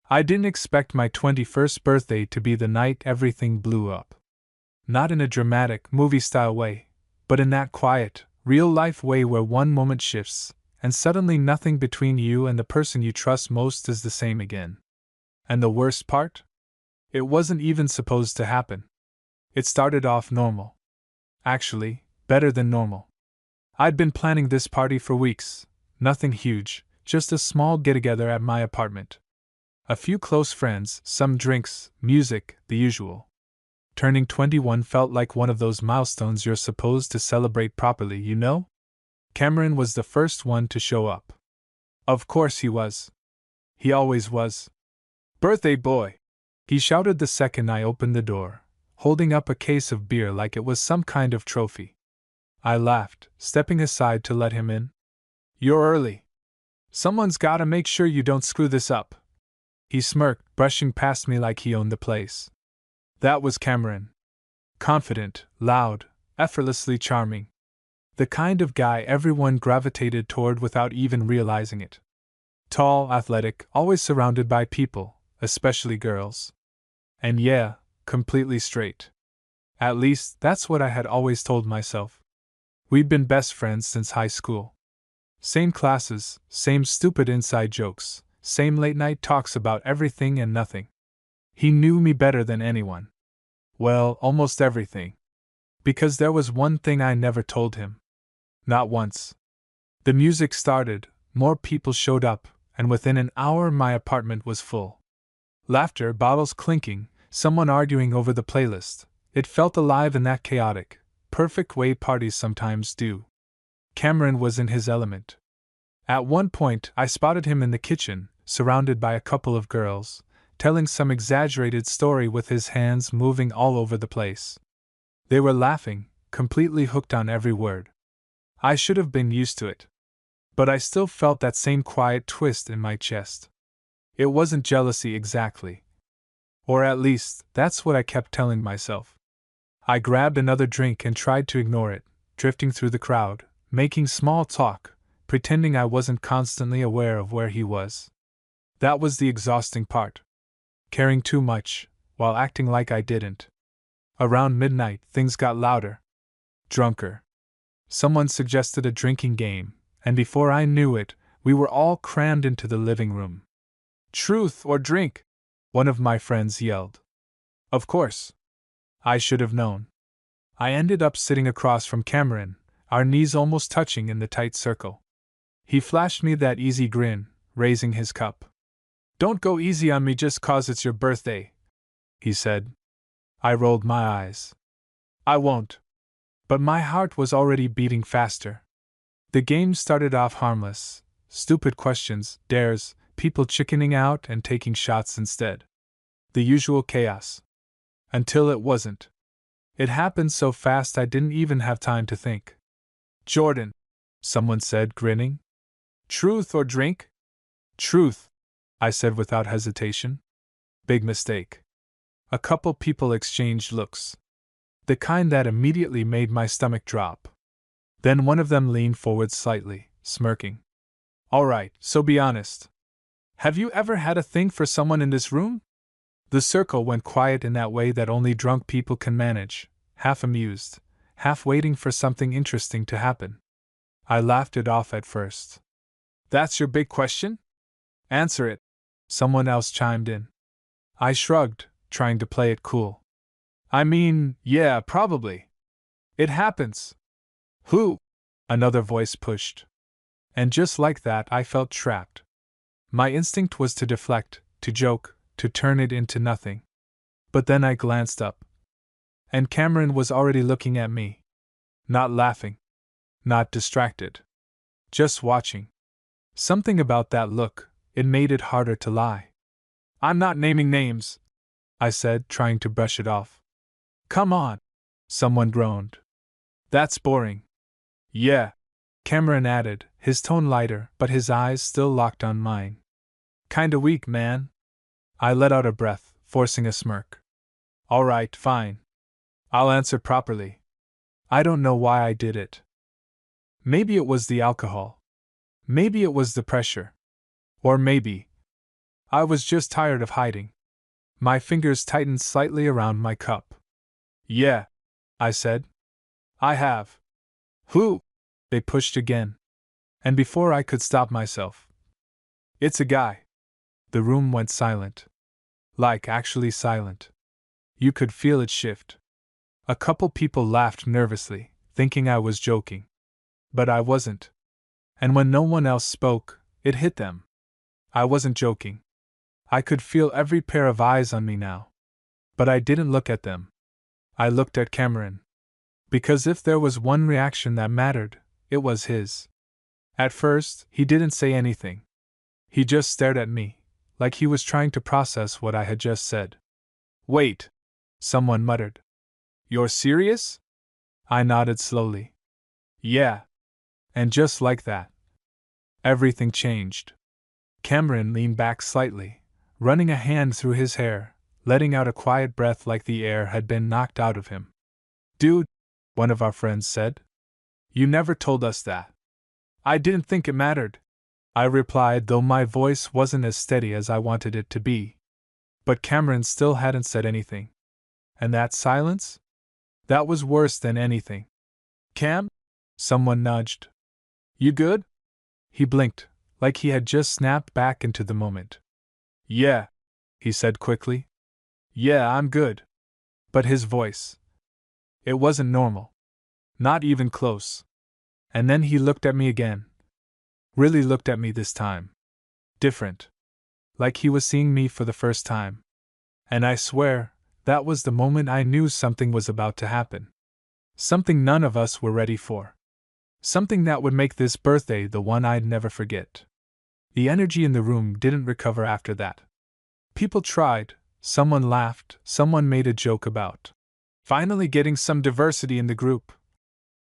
I didn't expect my 21st birthday to be the night everything blew up. Not in a dramatic, movie-style way, but in that quiet, real-life way where one moment shifts, and suddenly nothing between you and the person you trust most is the same again. And the worst part? It wasn't even supposed to happen. It started off normal. Actually, better than normal. I'd been planning this party for weeks, nothing huge, just a small get-together at my apartment. A few close friends, some drinks, music, the usual. Turning 21 felt like one of those milestones you're supposed to celebrate properly, you know? Cameron was the first one to show up. Of course he was. He always was. "Birthday boy!" he shouted the second I opened the door, holding up a case of beer like it was some kind of trophy. I laughed, stepping aside to let him in. "You're early. Someone's gotta make sure you don't screw this up." He smirked, brushing past me like he owned the place. That was Cameron. Confident, loud, effortlessly charming. The kind of guy everyone gravitated toward without even realizing it. Tall, athletic, always surrounded by people, especially girls. And yeah, completely straight. At least, that's what I had always told myself. We'd been best friends since high school. Same classes, same stupid inside jokes, same late-night talks about everything and nothing. He knew me better than anyone. Well, almost everything. Because there was one thing I never told him. Not once. The music started, more people showed up, and within an hour my apartment was full. Laughter, bottles clinking, someone arguing over the playlist. It felt alive in that chaotic, perfect way parties sometimes do. Cameron was in his element. At one point, I spotted him in the kitchen, surrounded by a couple of girls, telling some exaggerated story with his hands moving all over the place. They were laughing, completely hooked on every word. I should have been used to it. But I still felt that same quiet twist in my chest. It wasn't jealousy exactly. Or at least, that's what I kept telling myself. I grabbed another drink and tried to ignore it, drifting through the crowd, making small talk, pretending I wasn't constantly aware of where he was. That was the exhausting part. Caring too much, while acting like I didn't. Around midnight, things got louder. Drunker. Someone suggested a drinking game, and before I knew it, we were all crammed into the living room. "Truth or drink?" one of my friends yelled. Of course. I should have known. I ended up sitting across from Cameron, our knees almost touching in the tight circle. He flashed me that easy grin, raising his cup. "Don't go easy on me just 'cause it's your birthday," he said. I rolled my eyes. "I won't." But my heart was already beating faster. The game started off harmless. Stupid questions, dares, people chickening out and taking shots instead. The usual chaos. Until it wasn't. It happened so fast I didn't even have time to think. "Jordan," someone said, grinning. "Truth or drink?" "Truth," I said without hesitation. Big mistake. A couple people exchanged looks. The kind that immediately made my stomach drop. Then one of them leaned forward slightly, smirking. "All right, so be honest. Have you ever had a thing for someone in this room?" The circle went quiet in that way that only drunk people can manage, half amused, half waiting for something interesting to happen. I laughed it off at first. "That's your big question? Answer it," someone else chimed in. I shrugged, trying to play it cool. "I mean, yeah, probably. It happens." "Who?" another voice pushed. And just like that, I felt trapped. My instinct was to deflect, to joke, to turn it into nothing. But then I glanced up. And Cameron was already looking at me. Not laughing. Not distracted. Just watching. Something about that look, it made it harder to lie. "I'm not naming names," I said, trying to brush it off. "Come on," someone groaned. "That's boring." "Yeah," Cameron added, his tone lighter, but his eyes still locked on mine. "Kinda weak, man." I let out a breath, forcing a smirk. "All right, fine. I'll answer properly. I don't know why I did it. Maybe it was the alcohol. Maybe it was the pressure. Or maybe I was just tired of hiding. My fingers tightened slightly around my cup. Yeah, I said. I have. Who? They pushed again. And before I could stop myself. It's a guy. The room went silent. Like actually silent. You could feel it shift. A couple people laughed nervously, thinking I was joking. But I wasn't. And when no one else spoke, it hit them. I wasn't joking. I could feel every pair of eyes on me now. But I didn't look at them. I looked at Cameron. Because if there was one reaction that mattered, it was his. At first, he didn't say anything. He just stared at me, like he was trying to process what I had just said. Wait, someone muttered. You're serious? I nodded slowly. Yeah. And just like that, everything changed. Cameron leaned back slightly, running a hand through his hair, letting out a quiet breath like the air had been knocked out of him. Dude, one of our friends said. You never told us that. I didn't think it mattered, I replied, though my voice wasn't as steady as I wanted it to be. But Cameron still hadn't said anything. And that silence? That was worse than anything. Cam? Someone nudged. You good? He blinked, like he had just snapped back into the moment. Yeah, he said quickly. Yeah, I'm good. But his voice. It wasn't normal. Not even close. And then he looked at me again. Really looked at me this time. Different. Like he was seeing me for the first time. And I swear, that was the moment I knew something was about to happen. Something none of us were ready for. Something that would make this birthday the one I'd never forget. The energy in the room didn't recover after that. People tried, someone laughed, someone made a joke about finally getting some diversity in the group.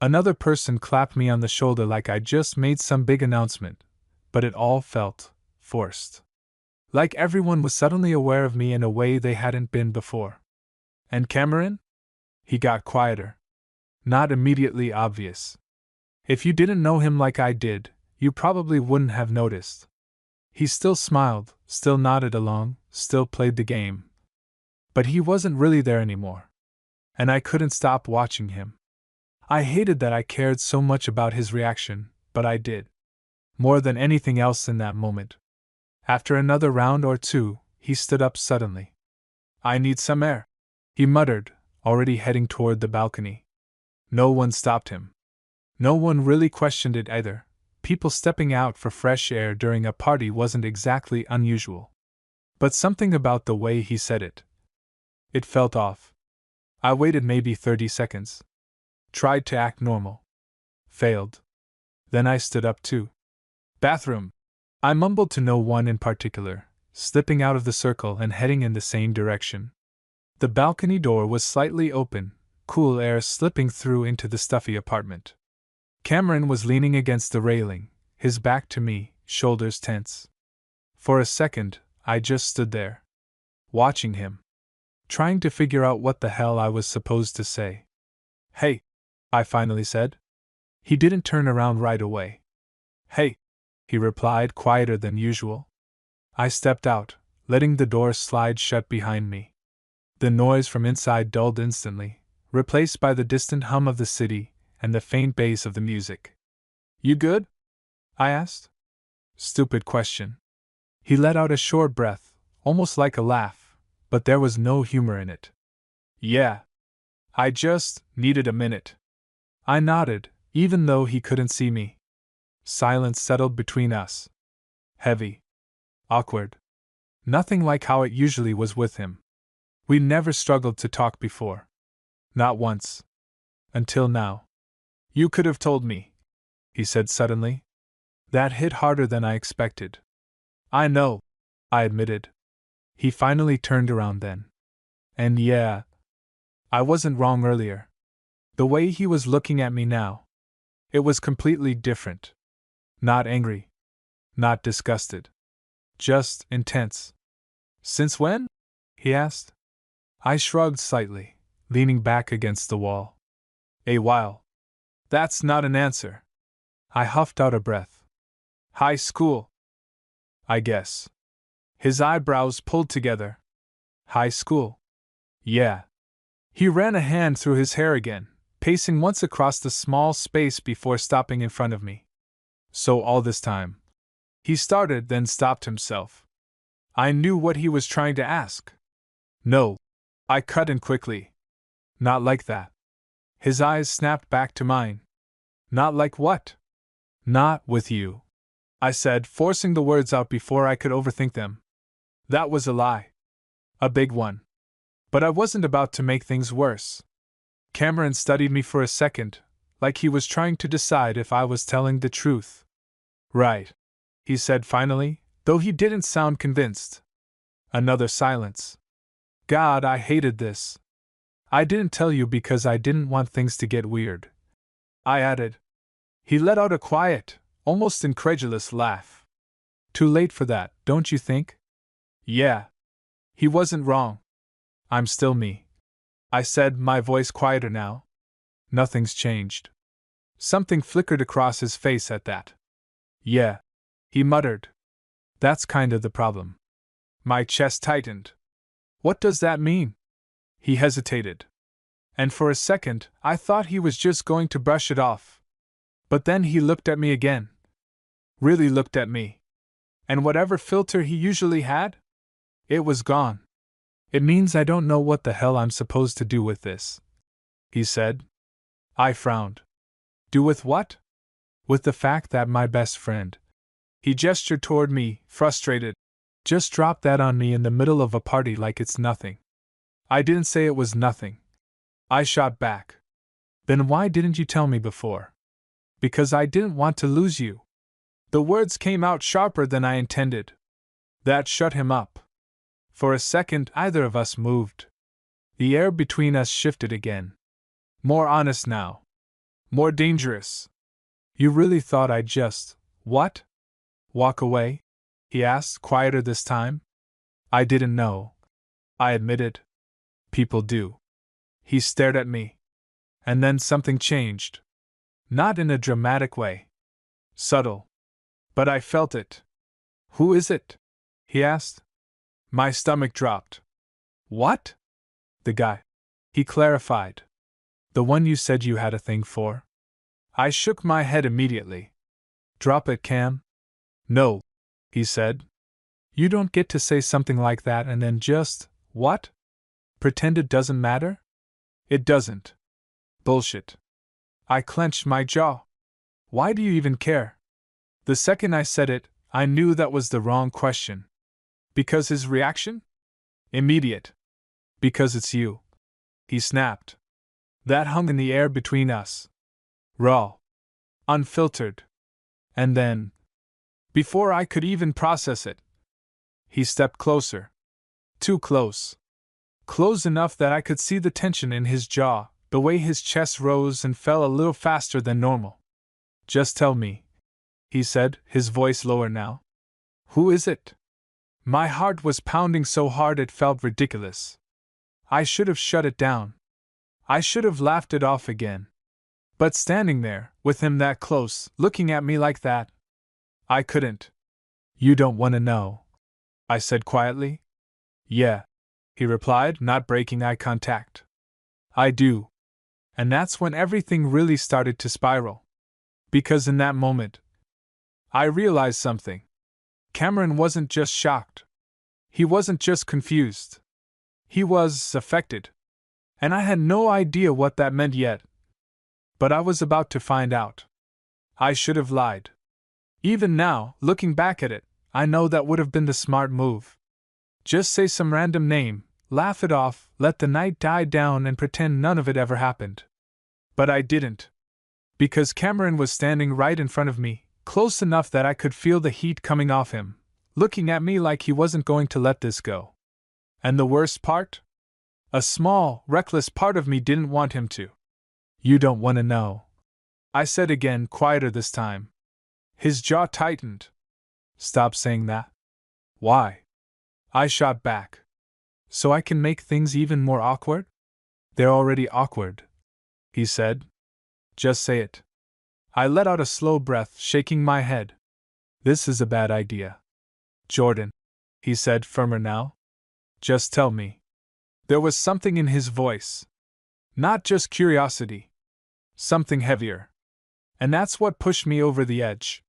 Another person clapped me on the shoulder like I just made some big announcement, but it all felt forced. Like everyone was suddenly aware of me in a way they hadn't been before. And Cameron? He got quieter. Not immediately obvious. If you didn't know him like I did, you probably wouldn't have noticed. He still smiled, still nodded along, still played the game. But he wasn't really there anymore. And I couldn't stop watching him. I hated that I cared so much about his reaction, but I did. More than anything else in that moment. After another round or two, he stood up suddenly. I need some air, he muttered, already heading toward the balcony. No one stopped him. No one really questioned it either. People stepping out for fresh air during a party wasn't exactly unusual. But something about the way he said it. It felt off. I waited maybe 30 seconds. Tried to act normal. Failed. Then I stood up too. Bathroom. I mumbled to no one in particular, slipping out of the circle and heading in the same direction. The balcony door was slightly open, cool air slipping through into the stuffy apartment. Cameron was leaning against the railing, his back to me, shoulders tense. For a second, I just stood there, watching him, trying to figure out what the hell I was supposed to say. Hey, I finally said. He didn't turn around right away. Hey, he replied, quieter than usual. I stepped out, letting the door slide shut behind me. The noise from inside dulled instantly, replaced by the distant hum of the city and the faint bass of the music. You good? I asked. Stupid question. He let out a short breath, almost like a laugh, but there was no humor in it. Yeah. I just needed a minute. I nodded, even though he couldn't see me. Silence settled between us. Heavy. Awkward. Nothing like how it usually was with him. We never struggled to talk before. Not once. Until now. You could have told me, he said suddenly. That hit harder than I expected. I know, I admitted. He finally turned around then. And yeah, I wasn't wrong earlier. The way he was looking at me now, it was completely different. Not angry. Not disgusted. Just intense. Since when? He asked. I shrugged slightly, leaning back against the wall. A while. That's not an answer. I huffed out a breath. High school. I guess. His eyebrows pulled together. High school. Yeah. He ran a hand through his hair again, pacing once across the small space before stopping in front of me. So all this time. He started, then stopped himself. I knew what he was trying to ask. No. I cut in quickly. Not like that. His eyes snapped back to mine. Not like what? Not with you, I said, forcing the words out before I could overthink them. That was a lie. A big one. But I wasn't about to make things worse. Cameron studied me for a second, like he was trying to decide if I was telling the truth. Right, he said finally, though he didn't sound convinced. Another silence. God, I hated this. I didn't tell you because I didn't want things to get weird, I added. He let out a quiet, almost incredulous laugh. Too late for that, don't you think? Yeah. He wasn't wrong. I'm still me, I said, my voice quieter now. Nothing's changed. Something flickered across his face at that. Yeah, he muttered. That's kind of the problem. My chest tightened. What does that mean? He hesitated. And for a second, I thought he was just going to brush it off. But then he looked at me again. Really looked at me. And whatever filter he usually had? It was gone. It means I don't know what the hell I'm supposed to do with this, he said. I frowned. Do with what? With the fact that my best friend. He gestured toward me, frustrated. Just dropped that on me in the middle of a party like it's nothing. I didn't say it was nothing. I shot back. Then why didn't you tell me before? Because I didn't want to lose you. The words came out sharper than I intended. That shut him up. For a second, either of us moved. The air between us shifted again. More honest now. More dangerous. You really thought I'd just, what? Walk away? He asked, quieter this time. I didn't know, I admitted. People do. He stared at me. And then something changed. Not in a dramatic way. Subtle. But I felt it. Who is it? He asked. My stomach dropped. What? The guy. He clarified. The one you said you had a thing for? I shook my head immediately. Drop it, Cam. No, he said. You don't get to say something like that and then just, what? Pretend it doesn't matter? It doesn't. Bullshit. I clenched my jaw. Why do you even care? The second I said it, I knew that was the wrong question. Because his reaction? Immediate. Because it's you. He snapped. That hung in the air between us. Raw. Unfiltered. And then, before I could even process it, he stepped closer. Too close. Close enough that I could see the tension in his jaw, the way his chest rose and fell a little faster than normal. Just tell me, he said, his voice lower now. Who is it? My heart was pounding so hard it felt ridiculous. I should have shut it down. I should have laughed it off again. But standing there, with him that close, looking at me like that, I couldn't. You don't want to know, I said quietly. Yeah, he replied, not breaking eye contact. I do. And that's when everything really started to spiral. Because in that moment, I realized something. Cameron wasn't just shocked. He wasn't just confused. He was affected. And I had no idea what that meant yet. But I was about to find out. I should have lied. Even now, looking back at it, I know that would have been the smart move. Just say some random name, laugh it off, let the night die down and pretend none of it ever happened. But I didn't. Because Cameron was standing right in front of me, close enough that I could feel the heat coming off him, looking at me like he wasn't going to let this go. And the worst part? A small, reckless part of me didn't want him to. You don't want to know, I said again, quieter this time. His jaw tightened. Stop saying that. Why? I shot back. So I can make things even more awkward? They're already awkward, he said. Just say it. I let out a slow breath, shaking my head. This is a bad idea. Jordan. he said, firmer now. Just tell me. There was something in his voice. Not just curiosity. Something heavier. And that's what pushed me over the edge.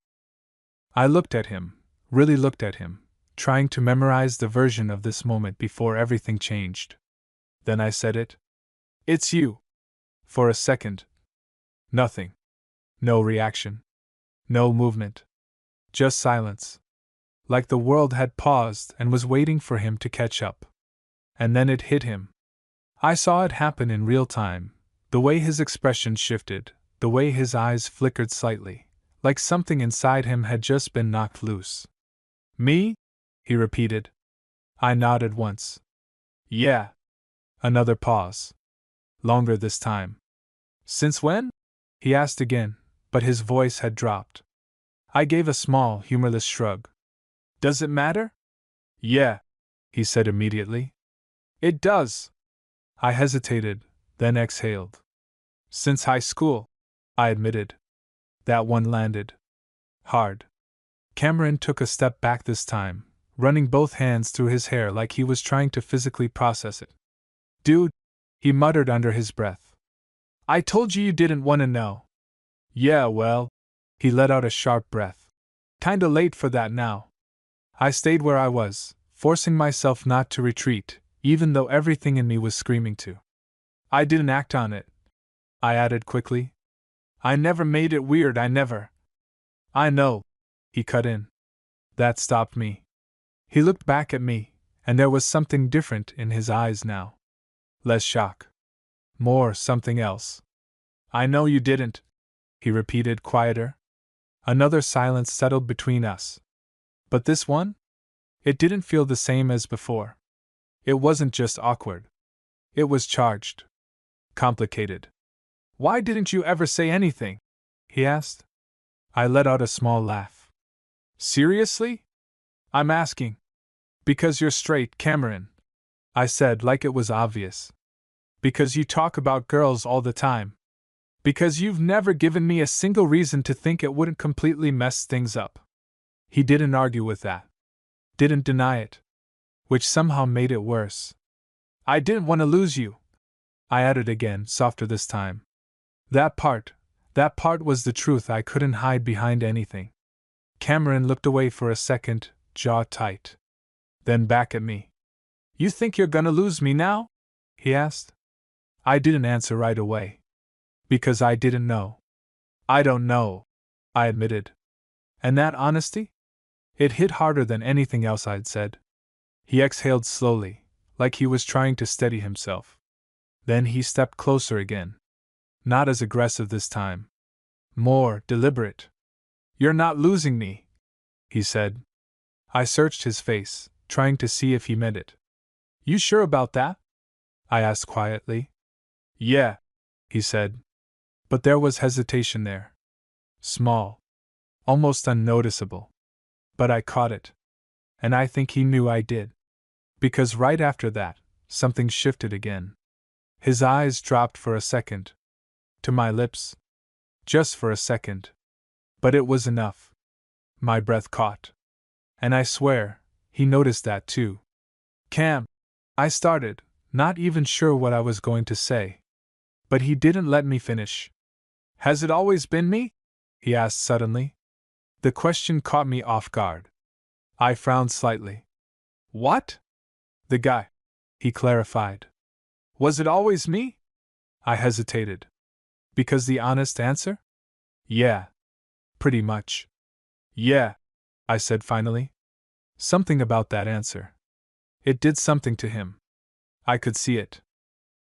I looked at him, really looked at him, trying to memorize the version of this moment before everything changed. Then I said it. It's you. For a second. Nothing. No reaction. No movement. Just silence. Like the world had paused and was waiting for him to catch up. And then it hit him. I saw it happen in real time, the way his expression shifted, the way his eyes flickered slightly, like something inside him had just been knocked loose. Me? He repeated. I nodded once. Yeah. Another pause. Longer this time. Since when? He asked again, but his voice had dropped. I gave a small, humorless shrug. Does it matter? Yeah, he said immediately. It does. I hesitated, then exhaled. Since high school, I admitted. That one landed. Hard. Cameron took a step back this time, running both hands through his hair like he was trying to physically process it. Dude, he muttered under his breath. I told you didn't want to know. Yeah, well, he let out a sharp breath. Kinda late for that now. I stayed where I was, forcing myself not to retreat, even though everything in me was screaming to. I didn't act on it, I added quickly. I never made it weird, I never. I know, he cut in. That stopped me. He looked back at me, and there was something different in his eyes now. Less shock. More something else. I know you didn't, he repeated, quieter. Another silence settled between us. But this one? It didn't feel the same as before. It wasn't just awkward. It was charged. Complicated. Why didn't you ever say anything? He asked. I let out a small laugh. Seriously? I'm asking. Because you're straight, Cameron, I said like it was obvious. Because you talk about girls all the time. Because you've never given me a single reason to think it wouldn't completely mess things up. He didn't argue with that. Didn't deny it. Which somehow made it worse. I didn't want to lose you, I added again, softer this time. That part was the truth I couldn't hide behind anything. Cameron looked away for a second, jaw tight. Then back at me. You think you're gonna lose me now? He asked. I didn't answer right away. Because I didn't know. I don't know, I admitted. And that honesty? It hit harder than anything else I'd said. He exhaled slowly, like he was trying to steady himself. Then he stepped closer again. Not as aggressive this time. More deliberate. You're not losing me, he said. I searched his face, trying to see if he meant it. You sure about that? I asked quietly. Yeah, he said. But there was hesitation there. Small. Almost unnoticeable. But I caught it. And I think he knew I did. Because right after that, something shifted again. His eyes dropped for a second. To my lips. Just for a second. But it was enough. My breath caught. And I swear, he noticed that too. Cam, I started, not even sure what I was going to say. But he didn't let me finish. Has it always been me? He asked suddenly. The question caught me off guard. I frowned slightly. What? The guy, he clarified. Was it always me? I hesitated. Because the honest answer? Yeah. Pretty much. Yeah, I said finally. Something about that answer. It did something to him. I could see it.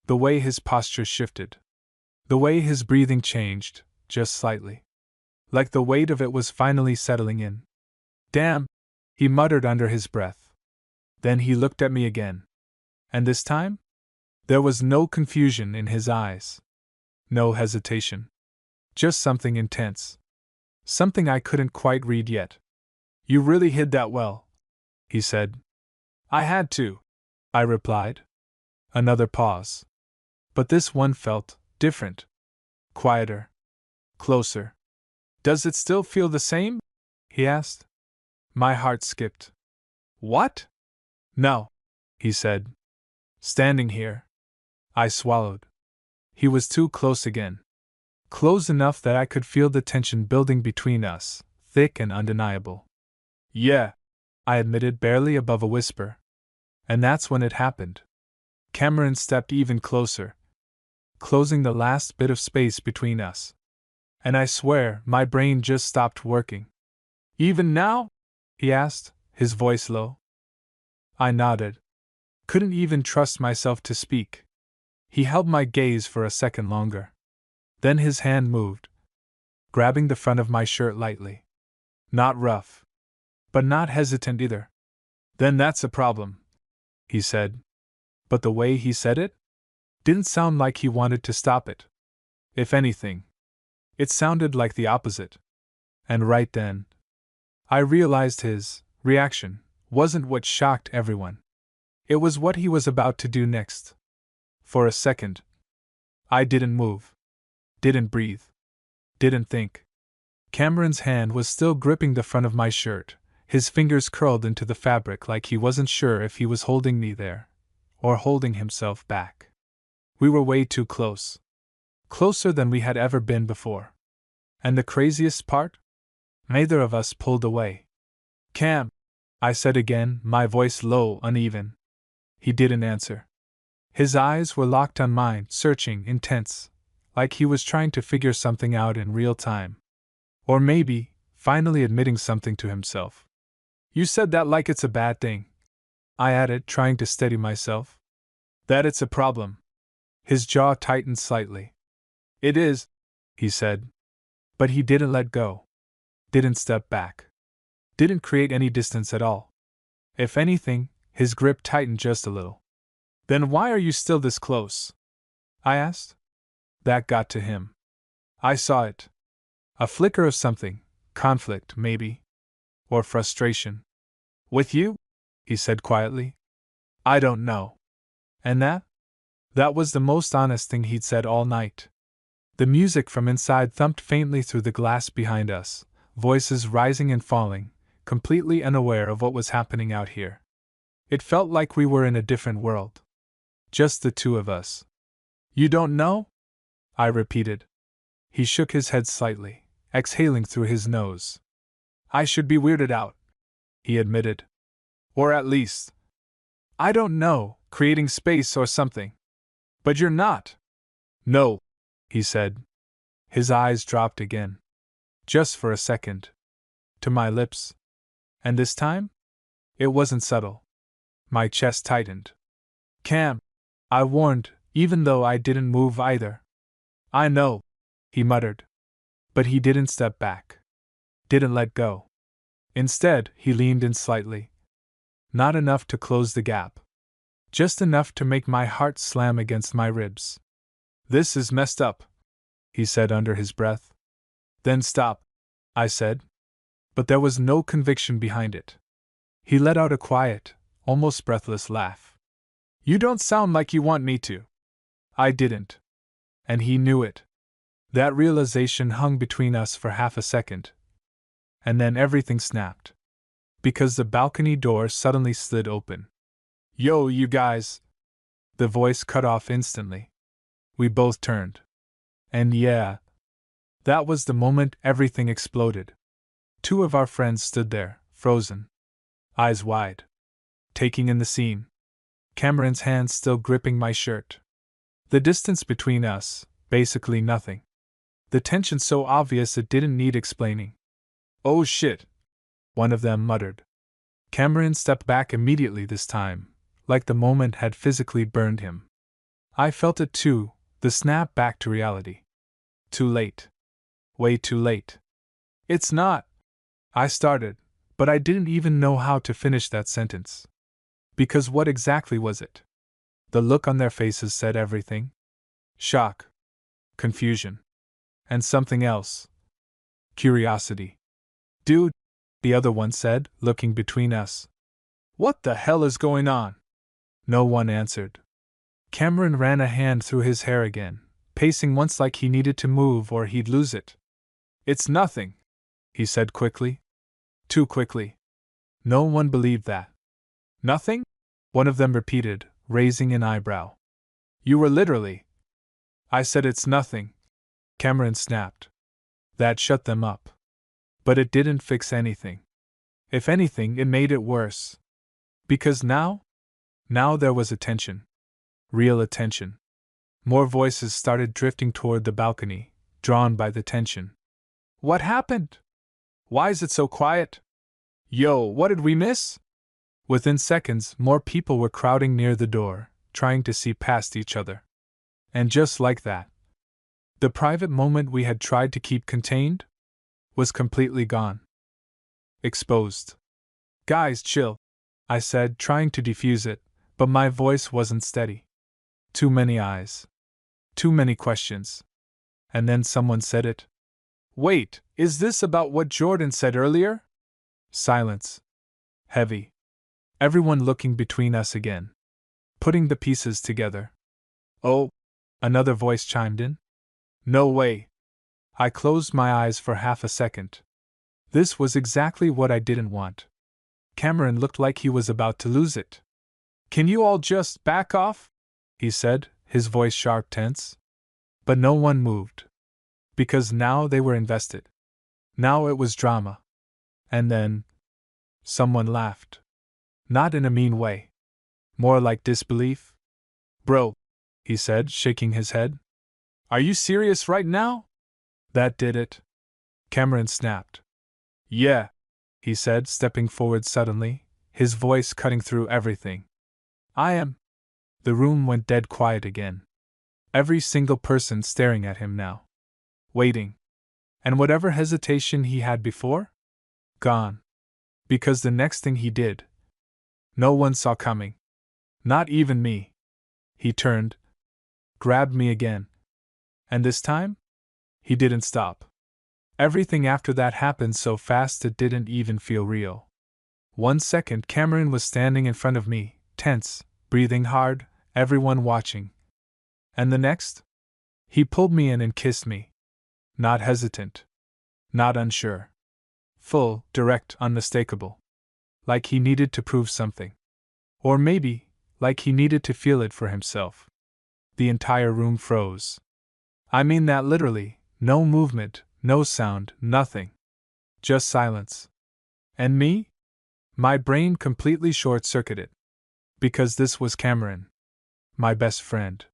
The way his posture shifted. The way his breathing changed, just slightly. Like the weight of it was finally settling in. Damn, he muttered under his breath. Then he looked at me again. And this time? There was no confusion in his eyes. No hesitation. Just something intense. Something I couldn't quite read yet. You really hid that well, he said. I had to, I replied. Another pause. But this one felt different. Quieter. Closer. Does it still feel the same? He asked. My heart skipped. What? No, he said. Standing here. I swallowed. He was too close again. Close enough that I could feel the tension building between us, thick and undeniable. Yeah, I admitted barely above a whisper. And that's when it happened. Cameron stepped even closer, closing the last bit of space between us. And I swear, my brain just stopped working. Even now? He asked, his voice low. I nodded. Couldn't even trust myself to speak. He held my gaze for a second longer. Then his hand moved, grabbing the front of my shirt lightly. Not rough, but not hesitant either. Then that's a problem, he said. But the way he said it didn't sound like he wanted to stop it. If anything, it sounded like the opposite. And right then, I realized his reaction wasn't what shocked everyone. It was what he was about to do next. For a second, I didn't move, didn't breathe, didn't think. Cameron's hand was still gripping the front of my shirt, his fingers curled into the fabric like he wasn't sure if he was holding me there, or holding himself back. We were way too close. Closer than we had ever been before. And the craziest part? Neither of us pulled away. Cam, I said again, my voice low, uneven. He didn't answer. His eyes were locked on mine, searching, intense, like he was trying to figure something out in real time. Or maybe, finally admitting something to himself. You said that like it's a bad thing, I added, trying to steady myself. That it's a problem. His jaw tightened slightly. It is, he said. But he didn't let go. Didn't step back. Didn't create any distance at all. If anything, his grip tightened just a little. Then why are you still this close? I asked. That got to him. I saw it. A flicker of something, conflict, maybe. Or frustration. With you? He said quietly. I don't know. And that? That was the most honest thing he'd said all night. The music from inside thumped faintly through the glass behind us, voices rising and falling, completely unaware of what was happening out here. It felt like we were in a different world. Just the two of us. You don't know? I repeated. He shook his head slightly, exhaling through his nose. I should be weirded out, he admitted. Or at least, I don't know, creating space or something. But you're not. No, he said. His eyes dropped again. Just for a second. To my lips. And this time? It wasn't subtle. My chest tightened. Cam, I warned, even though I didn't move either. I know, he muttered. But he didn't step back. Didn't let go. Instead, he leaned in slightly. Not enough to close the gap. Just enough to make my heart slam against my ribs. This is messed up, he said under his breath. Then stop, I said. But there was no conviction behind it. He let out a quiet, almost breathless laugh. You don't sound like you want me to. I didn't. And he knew it. That realization hung between us for half a second. And then everything snapped. Because the balcony door suddenly slid open. Yo, you guys! The voice cut off instantly. We both turned. And yeah, that was the moment everything exploded. Two of our friends stood there, frozen. Eyes wide. Taking in the scene. Cameron's hand still gripping my shirt. The distance between us, basically nothing. The tension so obvious it didn't need explaining. Oh shit! One of them muttered. Cameron stepped back immediately this time, like the moment had physically burned him. I felt it too, the snap back to reality. Too late. Way too late. It's not. I started, but I didn't even know how to finish that sentence. Because what exactly was it? The look on their faces said everything. Shock. Confusion. And something else. Curiosity. Dude, the other one said, looking between us. What the hell is going on? No one answered. Cameron ran a hand through his hair again, pacing once like he needed to move or he'd lose it. It's nothing, he said quickly. Too quickly. No one believed that. Nothing? one of them repeated, raising an eyebrow. You were literally. I said it's nothing, Cameron snapped. That shut them up. But it didn't fix anything. If anything, it made it worse. Because now there was attention. Real attention. More voices started drifting toward the balcony, drawn by the tension. What happened? Why is it so quiet? Yo, what did we miss? Within seconds, more people were crowding near the door, trying to see past each other. And just like that, the private moment we had tried to keep contained was completely gone. Exposed. Guys, chill, I said, trying to defuse it, but my voice wasn't steady. Too many eyes. Too many questions. And then someone said it. Wait, is this about what Jordan said earlier? Silence. Heavy. Everyone looking between us again. Putting the pieces together. Oh, another voice chimed in. No way. I closed my eyes for half a second. This was exactly what I didn't want. Cameron looked like he was about to lose it. Can you all just back off? He said, his voice sharp, tense. But no one moved. Because now they were invested. Now it was drama. And then someone laughed. Not in a mean way. More like disbelief. Bro, he said, shaking his head. Are you serious right now? That did it. Cameron snapped. Yeah, he said, stepping forward suddenly, his voice cutting through everything. I am. The room went dead quiet again. Every single person staring at him now. Waiting. And whatever hesitation he had before? Gone. Because the next thing he did, no one saw coming. Not even me. He turned, grabbed me again. And this time? He didn't stop. Everything after that happened so fast it didn't even feel real. 1 second Cameron was standing in front of me, tense, breathing hard, everyone watching. And the next? He pulled me in and kissed me. Not hesitant. Not unsure. Full, direct, unmistakable. Like he needed to prove something. Or maybe, like he needed to feel it for himself. The entire room froze. I mean that literally, no movement, no sound, nothing. Just silence. And me? My brain completely short-circuited. Because this was Cameron. My best friend.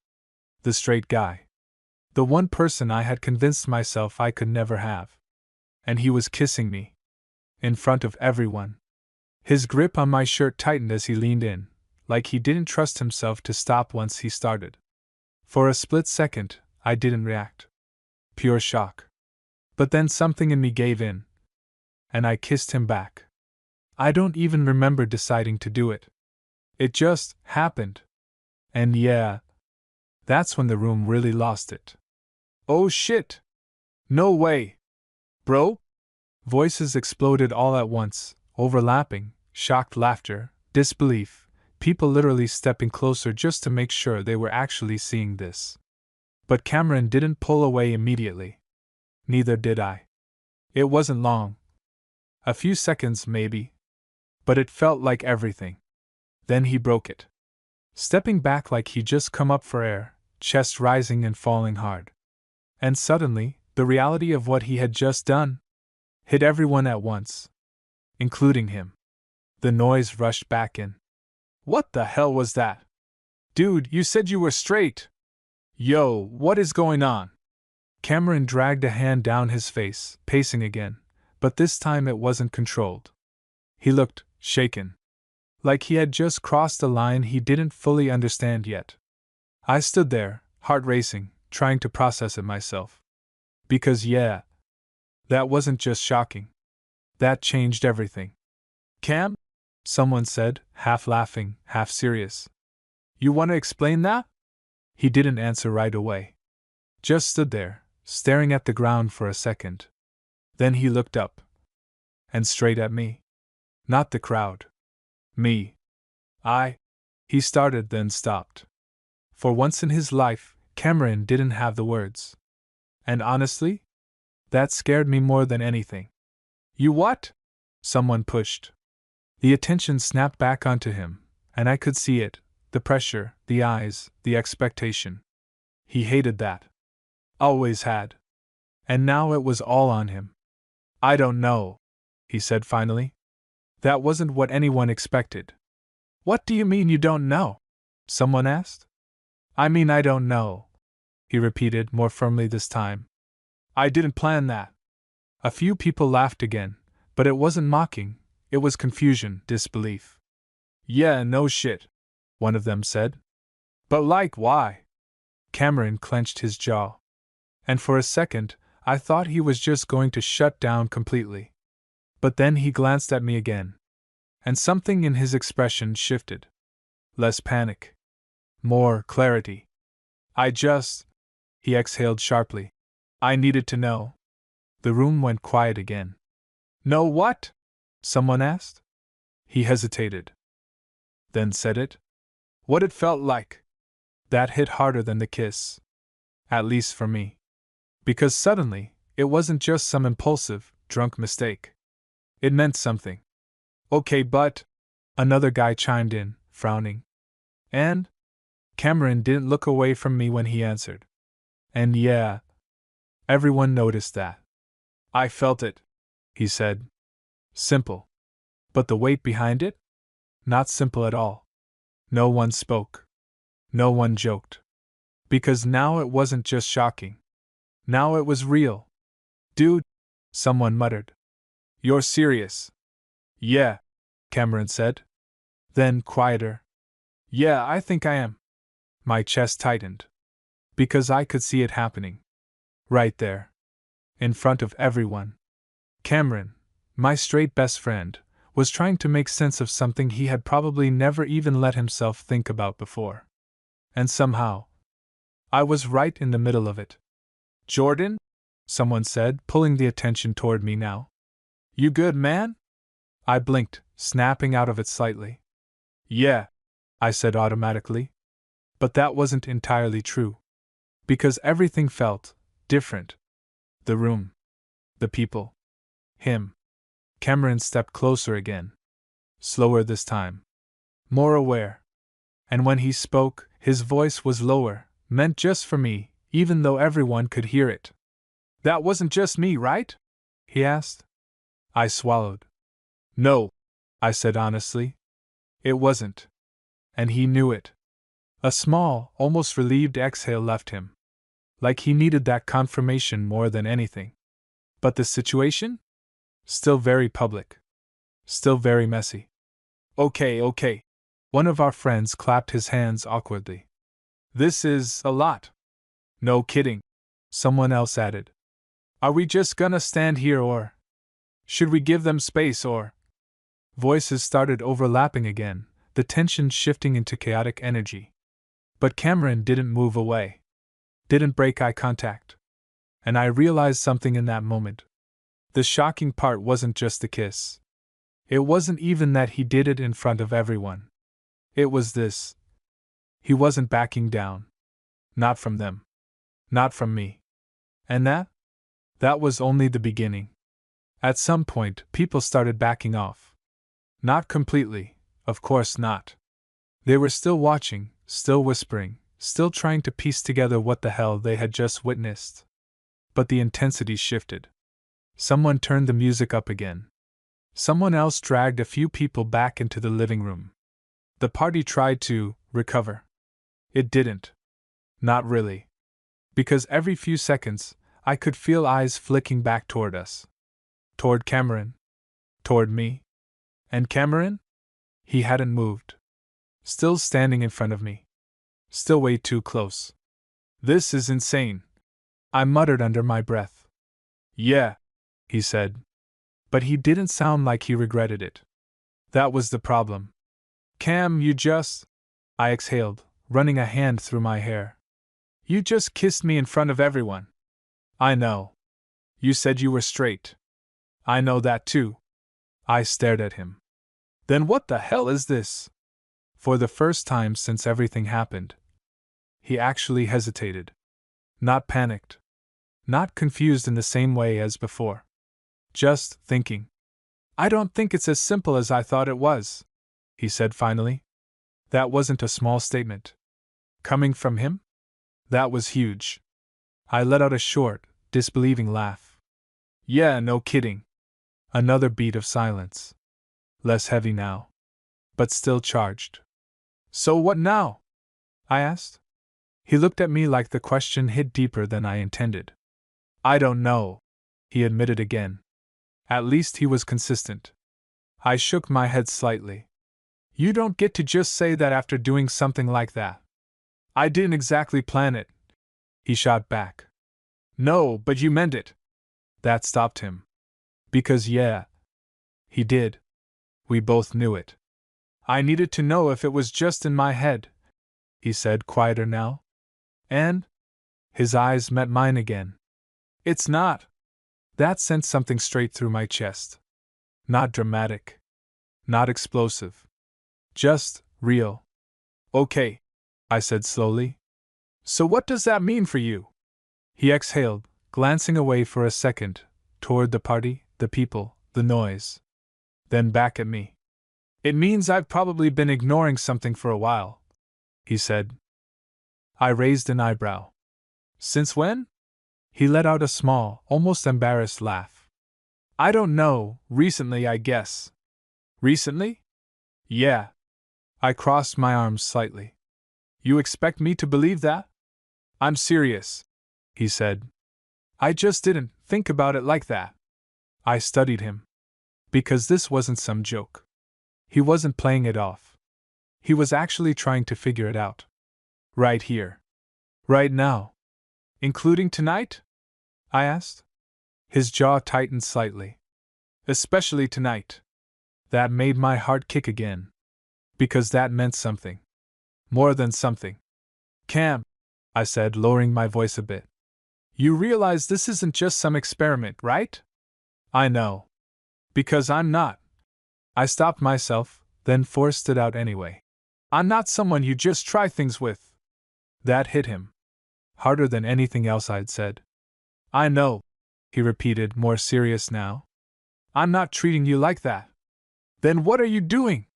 The straight guy. The one person I had convinced myself I could never have. And he was kissing me. In front of everyone. His grip on my shirt tightened as he leaned in, like he didn't trust himself to stop once he started. For a split second, I didn't react. Pure shock. But then something in me gave in. And I kissed him back. I don't even remember deciding to do it. It just happened. And yeah, that's when the room really lost it. Oh shit! No way! Bro? Voices exploded all at once, overlapping, shocked laughter, disbelief, people literally stepping closer just to make sure they were actually seeing this. But Cameron didn't pull away immediately. Neither did I. It wasn't long. A few seconds, maybe. But it felt like everything. Then he broke it. Stepping back like he'd just come up for air, chest rising and falling hard. And suddenly, the reality of what he had just done hit everyone at once. Including him. The noise rushed back in. What the hell was that? Dude, you said you were straight! Yo, what is going on? Cameron dragged a hand down his face, pacing again, but this time it wasn't controlled. He looked shaken. Like he had just crossed a line he didn't fully understand yet. I stood there, heart racing, trying to process it myself. Because yeah, that wasn't just shocking. That changed everything. Cam? Someone said, half laughing, half serious. You want to explain that? He didn't answer right away. Just stood there, staring at the ground for a second. Then he looked up. And straight at me. Not the crowd. Me. He started then stopped. For once in his life, Cameron didn't have the words. And honestly, that scared me more than anything. You what? Someone pushed. The attention snapped back onto him, And I could see it, the pressure, the eyes, the expectation. He hated that. Always had. And now it was all on him. I don't know, he said finally. That wasn't what anyone expected. What do you mean you don't know? Someone asked. I mean I don't know, he repeated more firmly this time. I didn't plan that. A few people laughed again, but it wasn't mocking, it was confusion, disbelief. Yeah, no shit, one of them said. But like, why? Cameron clenched his jaw. And for a second, I thought he was just going to shut down completely. But then he glanced at me again. And something in his expression shifted. Less panic. More clarity. He exhaled sharply. I needed to know. The room went quiet again. Know what? Someone asked. He hesitated. Then said it. What it felt like. That hit harder than the kiss. At least for me. Because suddenly, it wasn't just some impulsive, drunk mistake. It meant something. Okay, but... Another guy chimed in, frowning. And? Cameron didn't look away from me when he answered. And yeah. Everyone noticed that. I felt it, he said. Simple. But the weight behind it? Not simple at all. No one spoke. No one joked. Because now it wasn't just shocking. Now it was real. Dude, someone muttered. You're serious? Yeah, Cameron said. Then, quieter. Yeah, I think I am. My chest tightened. Because I could see it happening. Right there. In front of everyone. Cameron, my straight best friend, was trying to make sense of something he had probably never even let himself think about before. And somehow, I was right in the middle of it. Jordan? Someone said, pulling the attention toward me now. You good, man? I blinked, snapping out of it slightly. Yeah, I said automatically. But that wasn't entirely true. Because everything felt different. The room. The people. Him. Cameron stepped closer again. Slower this time. More aware. And when he spoke, his voice was lower, meant just for me, even though everyone could hear it. That wasn't just me, right? He asked. I swallowed. No, I said honestly. It wasn't. And he knew it. A small, almost relieved exhale left him. Like he needed that confirmation more than anything. But the situation? Still very public. Still very messy. Okay. One of our friends clapped his hands awkwardly. This is a lot. No kidding, someone else added. Are we just gonna stand here or? Should we give them space or? Voices started overlapping again, the tension shifting into chaotic energy. But Cameron didn't move away. Didn't break eye contact. And I realized something in that moment. The shocking part wasn't just the kiss. It wasn't even that he did it in front of everyone. It was this. He wasn't backing down. Not from them. Not from me. And that was only the beginning. At some point, people started backing off. Not completely, of course not. They were still watching, still whispering, still trying to piece together what the hell they had just witnessed. But the intensity shifted. Someone turned the music up again. Someone else dragged a few people back into the living room. The party tried to recover. It didn't. Not really. Because every few seconds, I could feel eyes flicking back toward us. Toward Cameron. Toward me. And Cameron? He hadn't moved. Still standing in front of me. Still way too close. This is insane. I muttered under my breath. Yeah, he said. But he didn't sound like he regretted it. That was the problem. Cam, you just... I exhaled, running a hand through my hair. You just kissed me in front of everyone. I know. You said you were straight. I know that too. I stared at him. Then what the hell is this? For the first time since everything happened. He actually hesitated. Not panicked. Not confused in the same way as before. Just thinking. I don't think it's as simple as I thought it was, he said finally. That wasn't a small statement. Coming from him? That was huge. I let out a short, disbelieving laugh. Yeah, no kidding. Another beat of silence. Less heavy now, but still charged. So what now? I asked. He looked at me like the question hit deeper than I intended. I don't know, he admitted again. At least he was consistent. I shook my head slightly. You don't get to just say that after doing something like that. I didn't exactly plan it, he shot back. No, but you meant it. That stopped him. Because yeah, he did. We both knew it. I needed to know if it was just in my head, he said, quieter now. And? His eyes met mine again. It's not. That sent something straight through my chest. Not dramatic. Not explosive. Just real. Okay, I said slowly. So what does that mean for you? He exhaled, glancing away for a second, toward the party, the people, the noise. Then back at me. It means I've probably been ignoring something for a while, he said. I raised an eyebrow. Since when? He let out a small, almost embarrassed laugh. I don't know, recently, I guess. Recently? Yeah. I crossed my arms slightly. You expect me to believe that? I'm serious, he said. I just didn't think about it like that. I studied him. Because this wasn't some joke. He wasn't playing it off. He was actually trying to figure it out. Right here. Right now. Including tonight? I asked. His jaw tightened slightly. Especially tonight. That made my heart kick again. Because that meant something. More than something. Cam, I said, lowering my voice a bit. You realize this isn't just some experiment, right? I know. Because I'm not. I stopped myself, then forced it out anyway. I'm not someone you just try things with. That hit him. Harder than anything else I'd said. I know, he repeated, more serious now. I'm not treating you like that. Then what are you doing?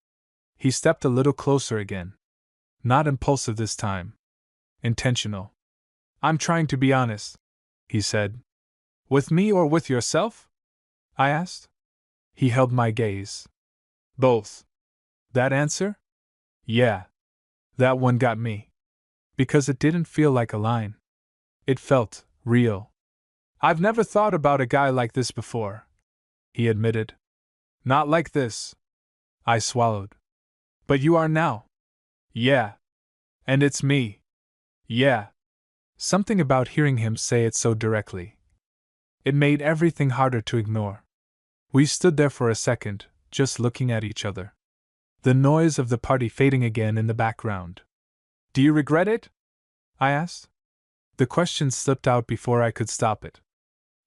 He stepped a little closer again. Not impulsive this time. Intentional. I'm trying to be honest, he said. With me or with yourself? I asked. He held my gaze. Both. That answer? Yeah. That one got me. Because it didn't feel like a line. It felt real. I've never thought about a guy like this before, he admitted. Not like this. I swallowed. But you are now. Yeah. And it's me. Yeah. Something about hearing him say it so directly. It made everything harder to ignore. We stood there for a second, just looking at each other. The noise of the party fading again in the background. Do you regret it? I asked. The question slipped out before I could stop it.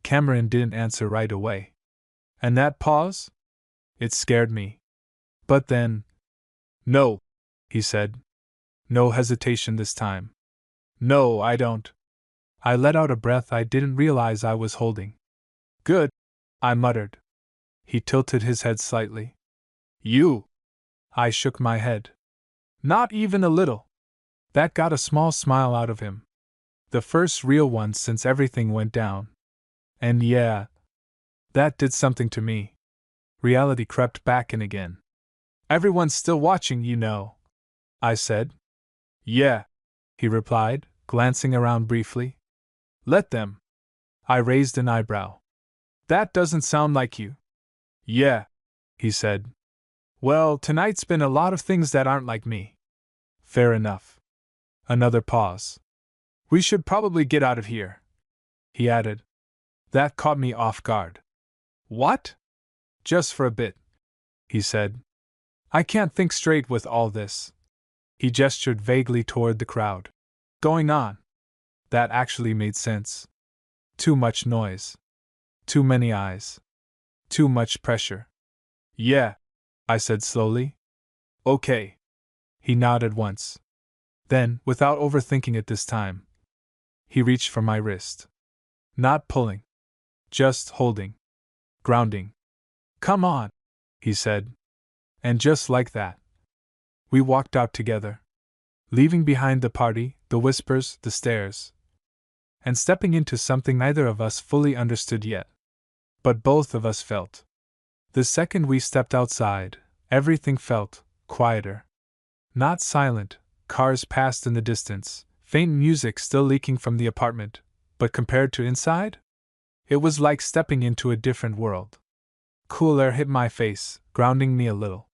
Cameron didn't answer right away. And that pause? It scared me. But then... No, he said. No hesitation this time. No, I don't. I let out a breath I didn't realize I was holding. Good, I muttered. He tilted his head slightly. You! I shook my head. Not even a little. That got a small smile out of him. The first real one since everything went down. And yeah, that did something to me. Reality crept back in again. Everyone's still watching, you know, I said. Yeah, he replied, glancing around briefly. Let them. I raised an eyebrow. That doesn't sound like you. Yeah, he said. Well, tonight's been a lot of things that aren't like me. Fair enough. Another pause. We should probably get out of here, he added. That caught me off guard. What? Just for a bit, he said. I can't think straight with all this. He gestured vaguely toward the crowd. Going on. That actually made sense. Too much noise. Too many eyes. Too much pressure. Yeah, I said slowly. Okay. He nodded once. Then, without overthinking it this time, he reached for my wrist. Not pulling. Just holding. Grounding. Come on, he said. And just like that, We walked out together, leaving behind the party, the whispers, the stares, and stepping into something neither of us fully understood yet. But both of us felt. The second we stepped outside, everything felt quieter. Not silent, cars passed in the distance, faint music still leaking from the apartment, but compared to inside? It was like stepping into a different world. Cool air hit my face, grounding me a little.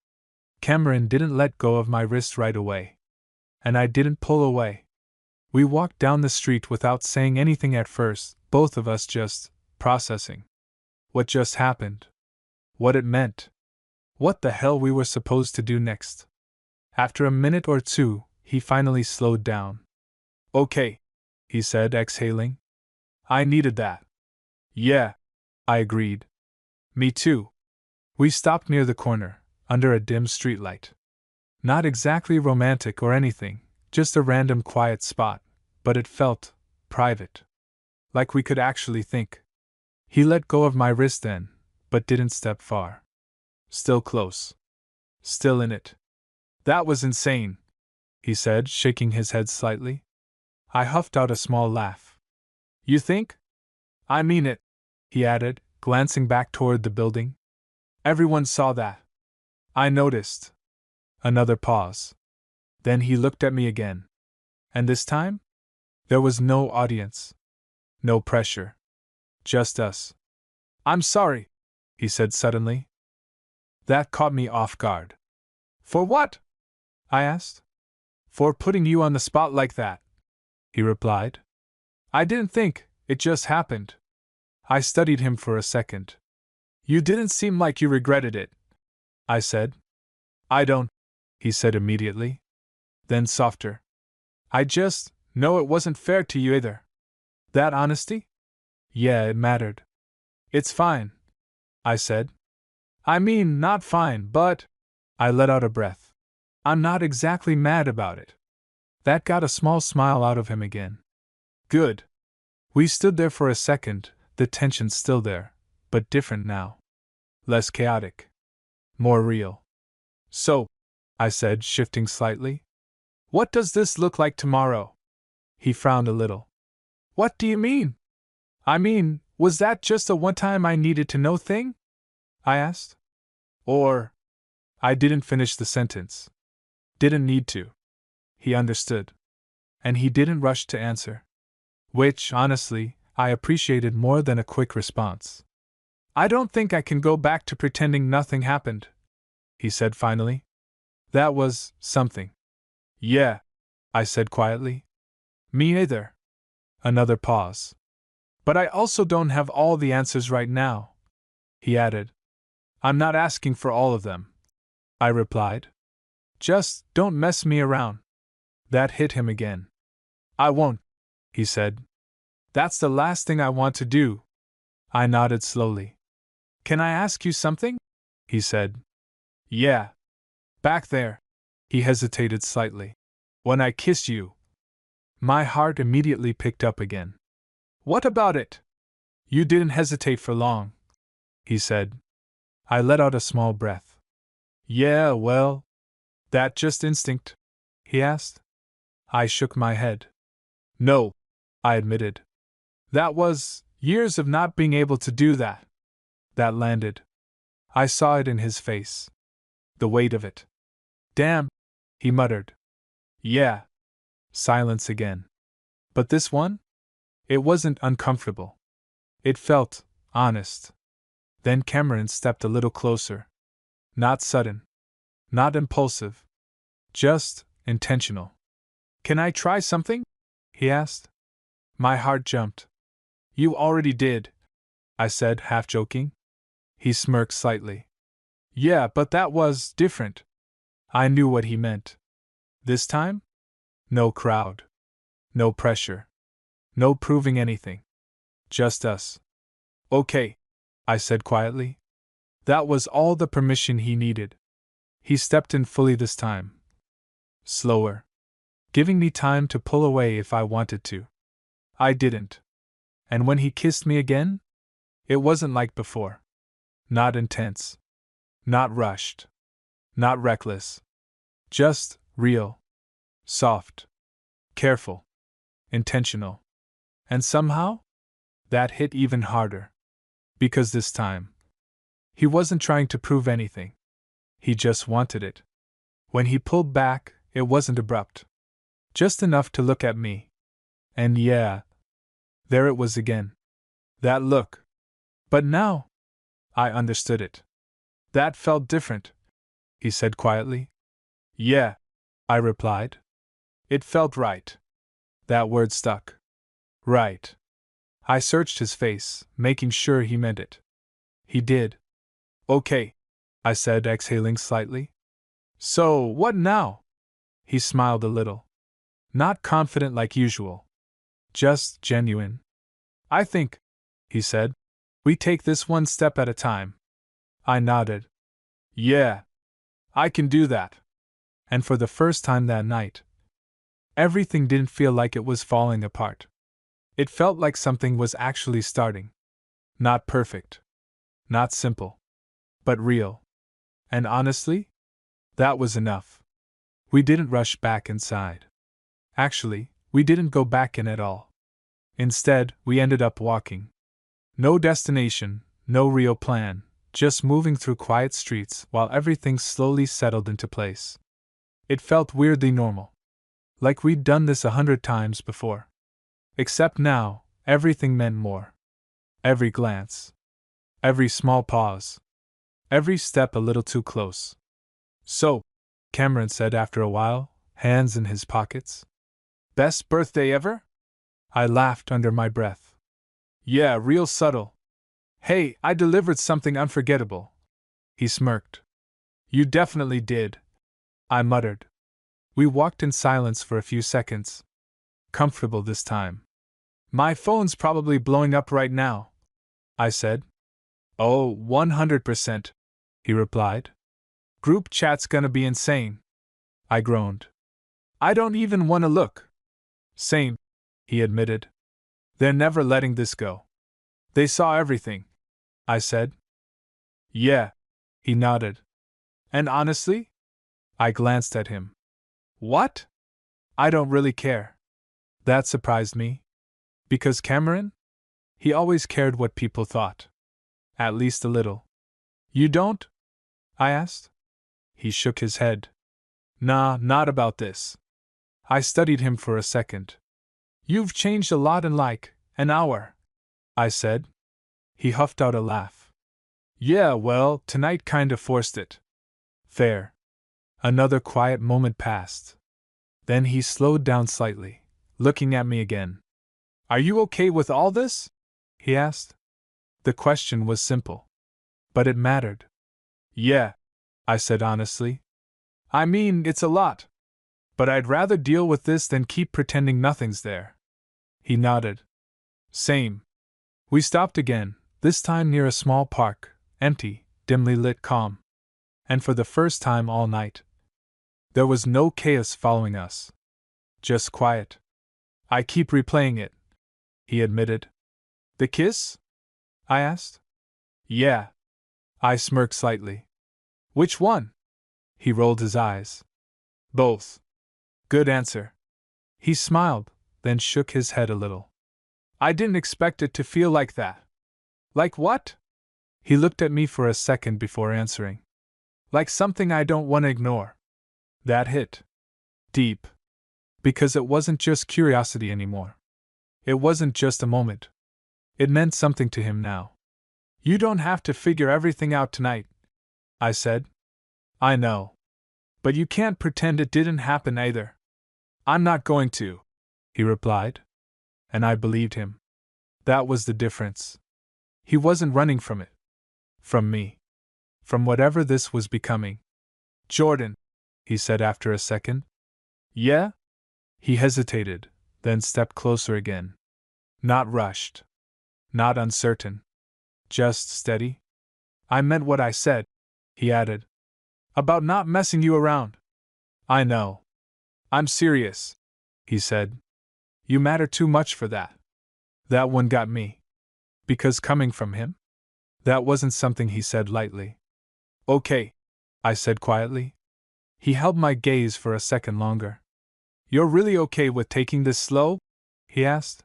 Cameron didn't let go of my wrist right away. And I didn't pull away. We walked down the street without saying anything at first, both of us just processing what just happened, what it meant, what the hell we were supposed to do next. After a minute or two, he finally slowed down. Okay, he said, exhaling. I needed that. Yeah, I agreed. Me too. We stopped near the corner, under a dim streetlight. Not exactly romantic or anything, just a random quiet spot, but it felt private. Like we could actually think. He let go of my wrist then, but didn't step far. Still close. Still in it. That was insane, he said, shaking his head slightly. I huffed out a small laugh. You think? I mean it, he added, glancing back toward the building. Everyone saw that. I noticed. Another pause. Then he looked at me again. And this time? There was no audience. No pressure. Just us. I'm sorry, he said suddenly. That caught me off guard. For what? I asked. For putting you on the spot like that, he replied. I didn't think, it just happened. I studied him for a second. You didn't seem like you regretted it, I said. I don't, he said immediately. Then softer. I just know it wasn't fair to you either. That honesty? Yeah, it mattered. It's fine, I said. I mean, not fine, but. I let out a breath. I'm not exactly mad about it. That got a small smile out of him again. Good. We stood there for a second, the tension still there, but different now. Less chaotic. More real. So, I said, shifting slightly. What does this look like tomorrow? He frowned a little. What do you mean? I mean, was that just a one-time I needed to know thing? I asked. Or. I didn't finish the sentence. Didn't need to. He understood. And he didn't rush to answer. Which, honestly, I appreciated more than a quick response. I don't think I can go back to pretending nothing happened, he said finally. That was something. Yeah, I said quietly. Me either. Another pause. But I also don't have all the answers right now, he added. I'm not asking for all of them, I replied. Just don't mess me around. That hit him again. I won't, he said. That's the last thing I want to do. I nodded slowly. Can I ask you something? He said. Yeah. Back there. He hesitated slightly. When I kissed you. My heart immediately picked up again. What about it? You didn't hesitate for long, he said. I let out a small breath. Yeah, well. That just instinct? He asked. I shook my head. No, I admitted. That was years of not being able to do that. That landed. I saw it in his face. The weight of it. Damn, he muttered. Yeah. Silence again. But this one? It wasn't uncomfortable. It felt honest. Then Cameron stepped a little closer. Not sudden. Not impulsive. Just intentional. Can I try something? He asked. My heart jumped. You already did, I said, half joking. He smirked slightly. Yeah, but that was different. I knew what he meant. This time? No crowd. No pressure. No proving anything. Just us. Okay, I said quietly. That was all the permission he needed. He stepped in fully this time. Slower. Giving me time to pull away if I wanted to. I didn't. And when he kissed me again? It wasn't like before. Not intense. Not rushed. Not reckless. Just real. Soft. Careful. Intentional. And somehow, that hit even harder. Because this time, he wasn't trying to prove anything. He just wanted it. When he pulled back, it wasn't abrupt. Just enough to look at me. And yeah, there it was again. That look. But now, I understood it. That felt different, he said quietly. Yeah, I replied. It felt right. That word stuck. Right. I searched his face, making sure he meant it. He did. Okay, I said, exhaling slightly. So, what now? He smiled a little. Not confident like usual. Just genuine. I think, he said, we take this one step at a time. I nodded. Yeah, I can do that. And for the first time that night, everything didn't feel like it was falling apart. It felt like something was actually starting. Not perfect. Not simple. But real. And honestly, that was enough. We didn't rush back inside. Actually, we didn't go back in at all. Instead, we ended up walking. No destination, no real plan, just moving through quiet streets while everything slowly settled into place. It felt weirdly normal. Like we'd done this 100 times before. Except now, everything meant more. Every glance. Every small pause. Every step a little too close. So, Cameron said after a while, hands in his pockets. Best birthday ever? I laughed under my breath. Yeah, real subtle. Hey, I delivered something unforgettable. He smirked. You definitely did. I muttered. We walked in silence for a few seconds. Comfortable this time. My phone's probably blowing up right now, I said. Oh, 100%, he replied. Group chat's gonna be insane. I groaned. I don't even want to look. Same, he admitted. They're never letting this go. They saw everything, I said. Yeah, he nodded. And honestly? I glanced at him. What? I don't really care. That surprised me. Because Cameron? He always cared what people thought. At least a little. You don't? I asked. He shook his head. Nah, not about this. I studied him for a second. You've changed a lot in like an hour, I said. He huffed out a laugh. Yeah, well, tonight kinda forced it. Fair. Another quiet moment passed. Then he slowed down slightly, looking at me again. Are you okay with all this? He asked. The question was simple. But it mattered. Yeah, I said honestly. I mean, it's a lot. But I'd rather deal with this than keep pretending nothing's there. He nodded. Same. We stopped again, this time near a small park, empty, dimly lit, calm. And for the first time all night, there was no chaos following us. Just quiet. I keep replaying it, he admitted. The kiss? I asked. Yeah. I smirked slightly. Which one? He rolled his eyes. Both. Good answer. He smiled, then shook his head a little. I didn't expect it to feel like that. Like what? He looked at me for a second before answering. Like something I don't want to ignore. That hit. Deep. Because it wasn't just curiosity anymore. It wasn't just a moment. It meant something to him now. You don't have to figure everything out tonight, I said. I know. But you can't pretend it didn't happen either. I'm not going to, he replied. And I believed him. That was the difference. He wasn't running from it. From me. From whatever this was becoming. Jordan, he said after a second. Yeah? He hesitated, then stepped closer again. Not rushed. Not uncertain. Just steady. I meant what I said, he added. About not messing you around. I know. I'm serious, he said. You matter too much for that. That one got me. Because coming from him? That wasn't something he said lightly. Okay, I said quietly. He held my gaze for a second longer. You're really okay with taking this slow? He asked.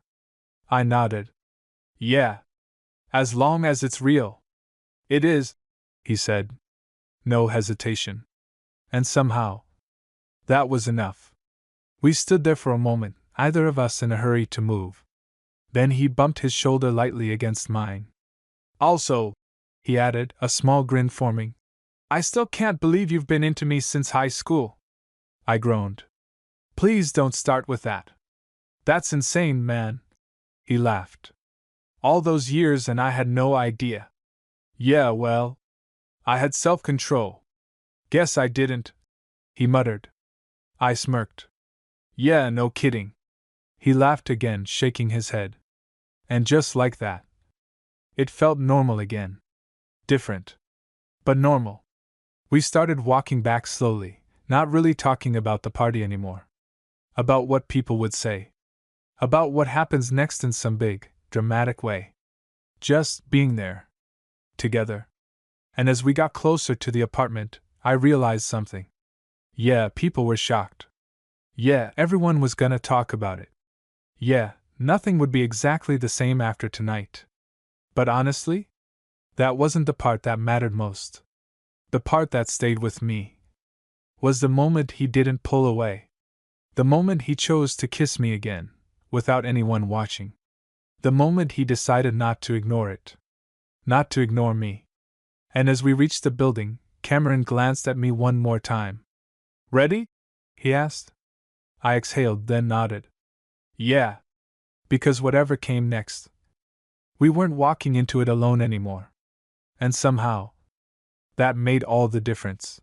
I nodded. Yeah. As long as it's real. It is, he said. No hesitation. And somehow, that was enough. We stood there for a moment, either of us in a hurry to move. Then he bumped his shoulder lightly against mine. Also, he added, a small grin forming, I still can't believe you've been into me since high school. I groaned. Please don't start with that. That's insane, man. He laughed. All those years and I had no idea. Yeah, well, I had self-control. Guess I didn't, he muttered. I smirked. Yeah, no kidding. He laughed again, shaking his head. And just like that, it felt normal again. Different, but normal. We started walking back slowly, not really talking about the party anymore. About what people would say. About what happens next in some big, dramatic way. Just being there. Together. And as we got closer to the apartment, I realized something. Yeah, people were shocked. Yeah, everyone was gonna talk about it. Yeah, nothing would be exactly the same after tonight. But honestly, that wasn't the part that mattered most. The part that stayed with me was the moment he didn't pull away. The moment he chose to kiss me again, without anyone watching. The moment he decided not to ignore it. Not to ignore me. And as we reached the building, Cameron glanced at me one more time. Ready? He asked. I exhaled, then nodded. Yeah. Because whatever came next, we weren't walking into it alone anymore. And somehow, that made all the difference.